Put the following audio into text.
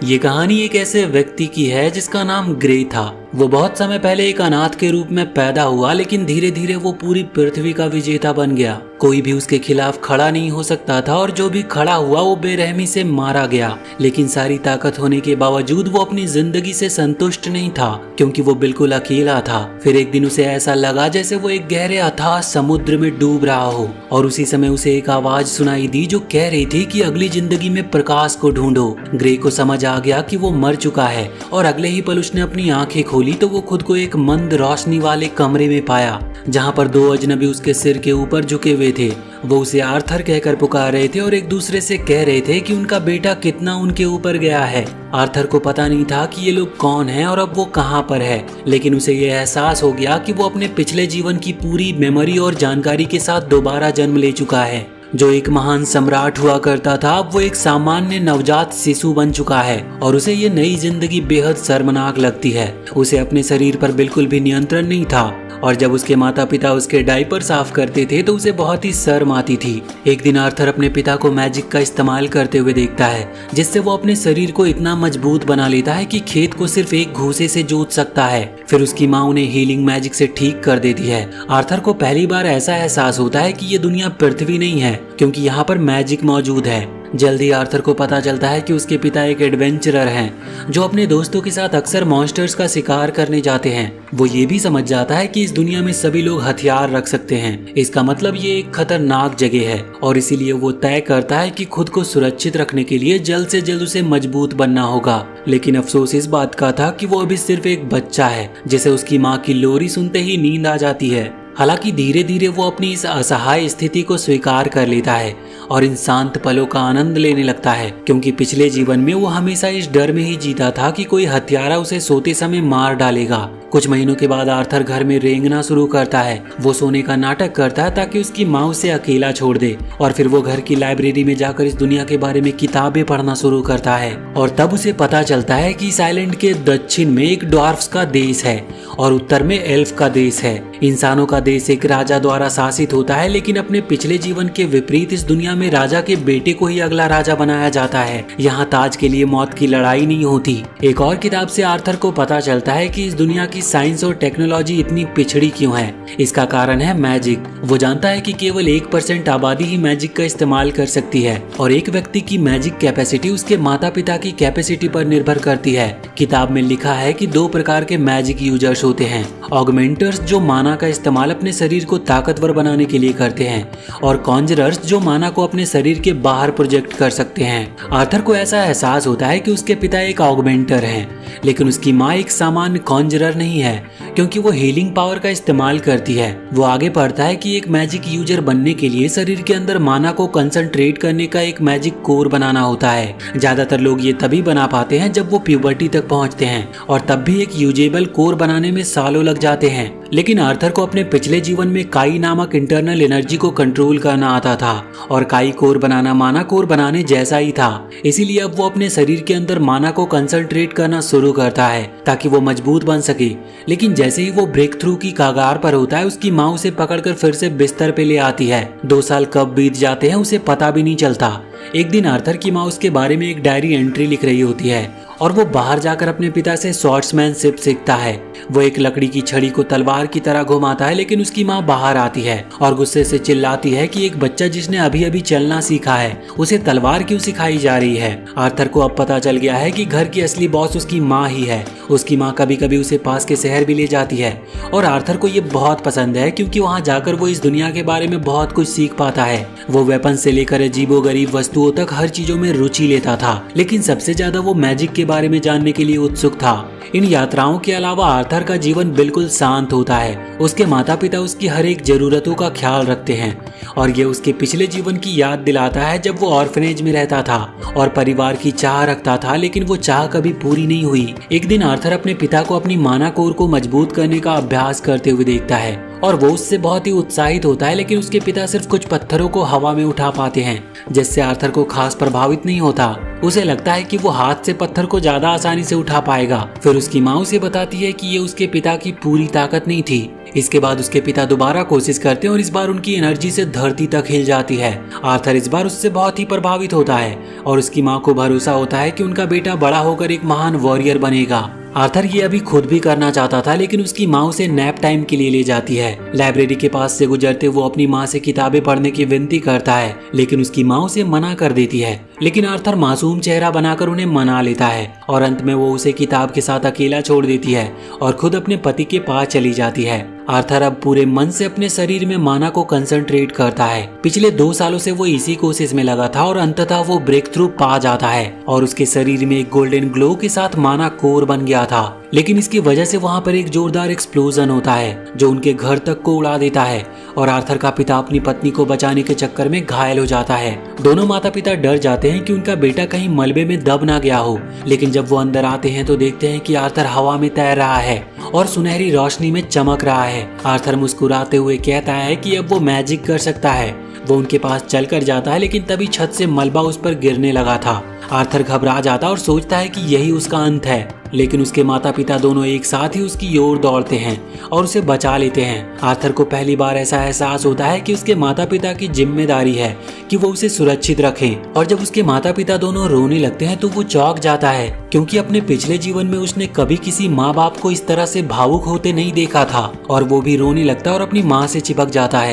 ये कहानी एक ऐसे व्यक्ति की है जिसका नाम ग्रे था। वो बहुत समय पहले एक अनाथ के रूप में पैदा हुआ, लेकिन धीरे धीरे वो पूरी पृथ्वी का विजेता बन गया। कोई भी उसके खिलाफ खड़ा नहीं हो सकता था और जो भी खड़ा हुआ वो बेरहमी से मारा गया। लेकिन सारी ताकत होने के बावजूद वो अपनी जिंदगी से संतुष्ट नहीं था, क्योंकि वो बिल्कुल अकेला था। फिर एक दिन उसे ऐसा लगा जैसे वो एक गहरे अथाह समुद्र में डूब रहा हो, और उसी समय उसे एक आवाज सुनाई दी जो कह रही थी कि अगली जिंदगी में प्रकाश को ढूंढो। ग्रे को समझ आ गया कि वो मर चुका है, और अगले ही पल उसने अपनी आंखें खोली तो वो खुद को एक मंद रोशनी वाले कमरे में पाया, जहाँ पर दो अजनबी उसके सिर के ऊपर झुके हुए थे। वो उसे आर्थर कहकर पुकार रहे थे और एक दूसरे से कह रहे थे कि उनका बेटा कितना उनके ऊपर गया है। आर्थर को पता नहीं था कि ये लोग कौन हैं और अब वो कहाँ पर है, लेकिन उसे ये एहसास हो गया कि वो अपने पिछले जीवन की पूरी मेमोरी और जानकारी के साथ दोबारा जन्म ले चुका है। जो एक महान सम्राट हुआ करता था, अब वो एक सामान्य नवजात शिशु बन चुका है, और उसे ये नई जिंदगी बेहद शर्मनाक लगती है। उसे अपने शरीर पर बिल्कुल भी नियंत्रण नहीं था, और जब उसके माता पिता उसके डायपर साफ करते थे तो उसे बहुत ही शर्म आती थी। एक दिन आर्थर अपने पिता को मैजिक का इस्तेमाल करते हुए देखता है, जिससे वो अपने शरीर को इतना मजबूत बना लेता है कि खेत को सिर्फ एक घूंसे से जोत सकता है। फिर उसकी माँ उन्हें हीलिंग मैजिक से ठीक कर देती है। आर्थर को पहली बार ऐसा एहसास होता है कि ये दुनिया पृथ्वी नहीं है, क्योंकि यहाँ पर मैजिक मौजूद है। जल्दी आर्थर को पता चलता है कि उसके पिता एक एडवेंचरर हैं, जो अपने दोस्तों के साथ अक्सर मॉन्स्टर्स का शिकार करने जाते हैं। वो ये भी समझ जाता है कि इस दुनिया में सभी लोग हथियार रख सकते हैं, इसका मतलब ये एक खतरनाक जगह है, और इसीलिए वो तय करता है कि खुद को सुरक्षित रखने के लिए जल्द से जल्द उसे मजबूत बनना होगा। लेकिन अफसोस इस बात का था कि वो अभी सिर्फ एक बच्चा है, जिसे उसकी माँ की लोरी सुनते ही नींद आ जाती है। हालांकि धीरे धीरे वो अपनी इस असहाय स्थिति को स्वीकार कर लेता है और इन शांत पलों का आनंद लेने लगता है, क्योंकि पिछले जीवन में वो हमेशा इस डर में ही जीता था कि कोई हत्यारा उसे सोते समय मार डालेगा। कुछ महीनों के बाद आर्थर घर में रेंगना शुरू करता है। वो सोने का नाटक करता है ताकि उसकी माँ उसे अकेला छोड़ दे, और फिर वो घर की लाइब्रेरी में जाकर इस दुनिया के बारे में किताबें पढ़ना शुरू करता है। और तब उसे पता चलता है कि इस आइलैंड के दक्षिण में एक ड्वार्फ्स का देश है और उत्तर में एल्फ का देश है। इंसानों का देश एक राजा द्वारा शासित होता है, लेकिन अपने पिछले जीवन के विपरीत इस दुनिया में राजा के बेटे को ही अगला राजा बनाया जाता है। यहाँ ताज के लिए मौत की लड़ाई नहीं होती। एक और किताब से आर्थर को पता चलता है कि इस दुनिया की साइंस और टेक्नोलॉजी इतनी पिछड़ी क्यों है। इसका कारण है मैजिक। वो जानता है कि केवल 1% आबादी ही मैजिक का इस्तेमाल कर सकती है, और एक व्यक्ति की मैजिक कैपेसिटी उसके माता पिता की कैपेसिटी पर निर्भर करती है। किताब में लिखा है कि 2 प्रकार के मैजिक यूजर्स होते हैं। ऑगमेंटर्स जो माना का इस्तेमाल अपने शरीर को ताकतवर बनाने के लिए करते हैं, और कॉन्जरर्स जो माना को अपने शरीर के बाहर प्रोजेक्ट कर सकते हैं। आर्थर को ऐसा एहसास होता है कि उसके पिता एक ऑगमेंटर हैं, लेकिन उसकी माँ एक सामान्य कॉन्जरर नहीं है, क्योंकि वो हीलिंग पावर का इस्तेमाल करती है। वो आगे पढ़ता है कि एक मैजिक यूजर बनने के लिए शरीर के अंदर माना को कंसंट्रेट करने का एक मैजिक कोर बनाना होता है। ज्यादातर लोग ये तभी बना पाते हैं जब वो प्यूबर्टी तक पहुंचते हैं, और तब भी एक यूजेबल कोर बनाने में सालों लग जाते हैं। लेकिन आर्थर को अपने पिछले जीवन में काई नामक इंटरनल एनर्जी को कंट्रोल करना आता था, और काई कोर बनाना माना कोर बनाने जैसा ही था। इसीलिए अब वो अपने शरीर के अंदर माना को कंसंट्रेट करना शुरू करता है ताकि वो मजबूत बन सके। लेकिन जैसे ही वो ब्रेक थ्रू की कगार पर होता है, उसकी माँ उसे पकड़कर फिर से बिस्तर पे ले आती है। 2 साल कब बीत जाते हैं उसे पता भी नहीं चलता। एक दिन आर्थर की माँ उसके बारे में एक डायरी एंट्री लिख रही होती है, और वो बाहर जाकर अपने पिता से स्वॉर्ड्समैनशिप सीखता है। वो एक लकड़ी की छड़ी को तलवार की तरह घुमाता है, लेकिन उसकी माँ बाहर आती है और गुस्से से चिल्लाती है कि एक बच्चा जिसने अभी अभी चलना सीखा है, उसे तलवार क्यों सिखाई जा रही है। आर्थर को अब पता चल गया है कि घर की असली बॉस उसकी माँ ही है। उसकी माँ कभी कभी उसे पास के शहर भी ले जाती है, और आर्थर को ये बहुत पसंद है, क्योंकि वहाँ जाकर वो इस दुनिया के बारे में बहुत कुछ सीख पाता है। वो वेपन से लेकर अजीबोगरीब वस्तुओं तक हर चीजों में रुचि लेता था, लेकिन सबसे ज्यादा वो मैजिक के बारे में जानने के लिए उत्सुक था। इन यात्राओं के अलावा आर्थर का जीवन बिल्कुल शांत होता है। उसके माता पिता उसकी हर एक जरूरतों का ख्याल रखते हैं, और ये उसके पिछले जीवन की याद दिलाता है जब वो ऑर्फनेज में रहता था और परिवार की चाह रखता था, लेकिन वो चाह कभी पूरी नहीं हुई। एक दिन आर्थर अपने पिता को अपनी माना कोर को मजबूत करने का अभ्यास करते हुए देखता है, और वो उससे बहुत ही उत्साहित होता है। लेकिन उसके पिता सिर्फ कुछ पत्थरों को हवा में उठा पाते हैं, जिससे आर्थर को खास प्रभावित नहीं होता। उसे लगता है कि वो हाथ से पत्थर को ज्यादा आसानी से उठा पाएगा। फिर उसकी माँ उसे बताती है कि ये उसके पिता की पूरी ताकत नहीं थी। इसके बाद उसके पिता दोबारा कोशिश करते हैं और इस बार उनकी एनर्जी से धरती तक हिल जाती है। आर्थर इस बार उससे बहुत ही प्रभावित होता है और उसकी माँ को भरोसा होता है कि उनका बेटा बड़ा होकर एक महान वॉरियर बनेगा। आर्थर ये अभी खुद भी करना चाहता था, लेकिन उसकी माँ उसे नैप टाइम के लिए ले जाती है। लाइब्रेरी के पास से गुजरते वो अपनी माँ से किताबें पढ़ने की विनती करता है, लेकिन उसकी माँ उसे मना कर देती है। लेकिन आर्थर मासूम चेहरा बनाकर उन्हें मना लेता है और अंत में वो उसे किताब के साथ अकेला छोड़ देती है और खुद अपने पति के पास चली जाती है। आर्थर अब पूरे मन से अपने शरीर में माना को कंसंट्रेट करता है। पिछले 2 सालों से वो इसी कोशिश में लगा था और अंततः वो ब्रेक थ्रू पा जाता है और उसके शरीर में एक गोल्डन ग्लो के साथ माना कोर बन गया था। लेकिन इसकी वजह से वहाँ पर एक जोरदार एक्सप्लोजन होता है जो उनके घर तक को उड़ा देता है और आर्थर का पिता अपनी पत्नी को बचाने के चक्कर में घायल हो जाता है। दोनों माता पिता डर जाते हैं कि उनका बेटा कहीं मलबे में दब ना गया हो, लेकिन जब वो अंदर आते हैं तो देखते हैं कि आर्थर हवा में तैर रहा है और सुनहरी रोशनी में चमक रहा है। आर्थर मुस्कुराते हुए कहता है कि अब वो मैजिक कर सकता है। वो उनके पास चलकर जाता है, लेकिन तभी छत से मलबा उस पर गिरने लगा था। आर्थर घबरा जाता और सोचता है कि यही उसका अंत है, लेकिन उसके माता पिता दोनों एक साथ ही उसकी ओर दौड़ते हैं और उसे बचा लेते हैं। आर्थर को पहली बार ऐसा एहसास होता है कि उसके माता पिता की जिम्मेदारी है कि वो उसे सुरक्षित रखें। और जब उसके माता पिता दोनों रोने लगते हैं तो वो चौंक जाता है, क्योंकि अपने पिछले जीवन में उसने कभी किसी माँ बाप को इस तरह से भावुक होते नहीं देखा था। और वो भी रोने लगता है और अपनी माँ से चिपक जाता है।